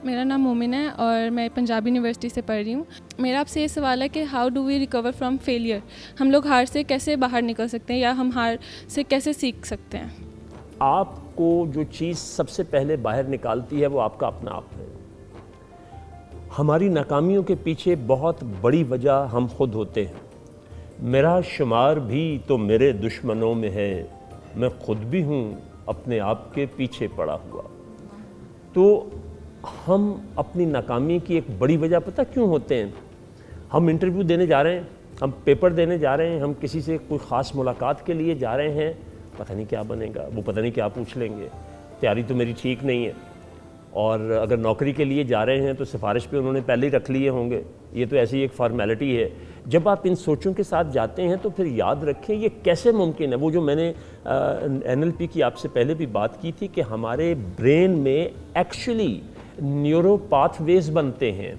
मेरा नाम मोमिन है और मैं पंजाब यूनिवर्सिटी से पढ़ रही हूँ। मेरा आपसे ये सवाल है कि how do we recover from failure, हम लोग हार से कैसे बाहर निकल सकते हैं या हम हार से कैसे सीख सकते हैं? आपको जो चीज़ सबसे पहले बाहर निकालती है वो आपका अपना आप है। हमारी नाकामियों के पीछे बहुत बड़ी वजह हम खुद होते हैं। मेरा शुमार भी तो मेरे दुश्मनों में है, मैं खुद भी हूँ अपने आप के पीछे पड़ा हुआ। तो हम अपनी नाकामी की एक बड़ी वजह पता क्यों होते हैं? हम इंटरव्यू देने जा रहे हैं, हम पेपर देने जा रहे हैं, हम किसी से कोई ख़ास मुलाकात के लिए जा रहे हैं, पता नहीं क्या बनेगा, वो पता नहीं क्या पूछ लेंगे, तैयारी तो मेरी ठीक नहीं है। और अगर नौकरी के लिए जा रहे हैं तो सिफारिश पे उन्होंने पहले ही रख लिए होंगे, ये तो ऐसी एक फॉर्मेलिटी है। जब आप इन सोचों के साथ जाते हैं तो फिर याद रखें ये कैसे मुमकिन है। वो जो मैंने NLP की आपसे पहले भी बात की थी कि हमारे ब्रेन में एक्चुअली न्यूरो पाथवेज बनते हैं।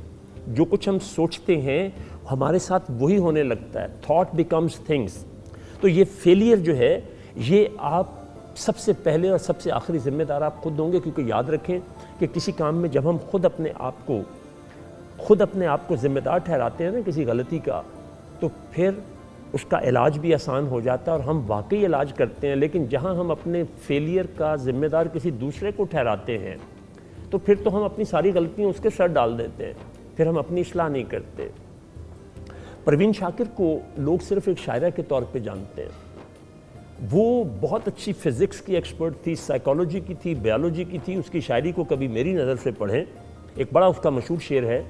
जो कुछ हम सोचते हैं हमारे साथ वही होने लगता है, थॉट बिकम्स थिंग्स। तो ये फेलियर जो है ये आप सबसे पहले और सबसे आखिरी जिम्मेदार आप खुद होंगे, क्योंकि याद रखें कि किसी काम में जब हम खुद अपने आप को जिम्मेदार ठहराते हैं ना किसी गलती का, तो फिर उसका इलाज भी आसान हो जाता है और हम वाकई इलाज करते हैं। लेकिन जहां हम अपने फेलियर का जिम्मेदार किसी दूसरे को ठहराते हैं तो फिर तो हम अपनी सारी गलतियां उसके सर डाल देते हैं, फिर हम अपनी इस्लाह नहीं करते। परवीन शाकिर को लोग सिर्फ एक शायरा के तौर पे जानते हैं। वो बहुत अच्छी फिज़िक्स की एक्सपर्ट थी, साइकोलॉजी की थी, बायोलॉजी की थी। उसकी शायरी को कभी मेरी नज़र से पढ़ें, एक बड़ा उसका मशहूर शेर है,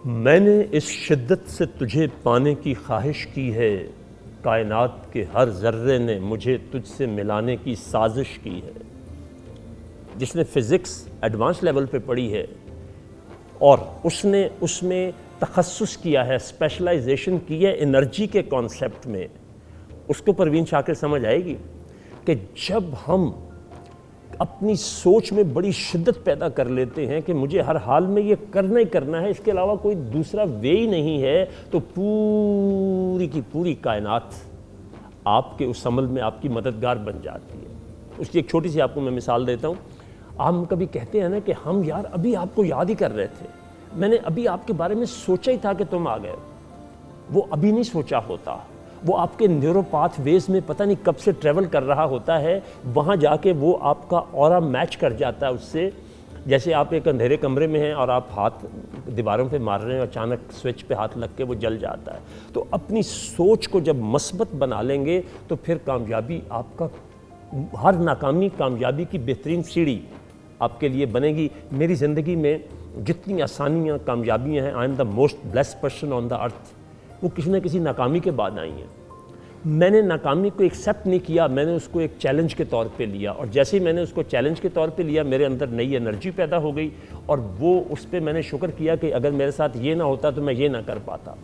मैंने इस शिद्दत से तुझे पाने की ख्वाहिश की है, कायनात के हर ज़र्रे ने मुझे तुझसे मिलाने की साजिश की है। जिसने फ़िज़िक्स एडवांस लेवल पे पढ़ी है और उसने उसमें तखस्सुस किया है, स्पेशलाइजेशन की है एनर्जी के कॉन्सेप्ट में, उसको परवीन शाकिर समझ आएगी कि जब हम अपनी सोच में बड़ी शिद्दत पैदा कर लेते हैं कि मुझे हर हाल में ये करना ही करना है, इसके अलावा कोई दूसरा वे ही नहीं है, तो पूरी की पूरी कायनात आपके उस अमल में आपकी मददगार बन जाती है। उसकी एक छोटी सी आपको मैं मिसाल देता हूँ। हम कभी कहते हैं ना कि हम यार अभी आपको याद ही कर रहे थे, मैंने अभी आपके बारे में सोचा ही था कि तुम आ गए। वो अभी नहीं सोचा होता, वो आपके न्यूरोपाथ वेज में पता नहीं कब से ट्रैवल कर रहा होता है, वहाँ जाके वो आपका ऑरा मैच कर जाता है उससे। जैसे आप एक अंधेरे कमरे में हैं और आप हाथ दीवारों पे मार रहे हैं और अचानक स्विच पे हाथ लग के वो जल जाता है। तो अपनी सोच को जब मस्बत बना लेंगे तो फिर कामयाबी आपका, हर नाकामी कामयाबी की बेहतरीन सीढ़ी आपके लिए बनेगी। मेरी ज़िंदगी में जितनी आसानियाँ कामयाबियाँ हैं, I am the most blessed person on the earth, वो किसी न किसी नाकामी के बाद आई हैं। मैंने नाकामी को एक्सेप्ट नहीं किया, मैंने उसको एक चैलेंज के तौर पे लिया, और जैसे ही मैंने उसको चैलेंज के तौर पे लिया मेरे अंदर नई एनर्जी पैदा हो गई, और वो उस पर मैंने शुक्र किया कि अगर मेरे साथ ये ना होता तो मैं ये ना कर पाता।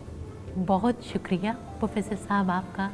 बहुत शुक्रिया प्रोफेसर साहब आपका।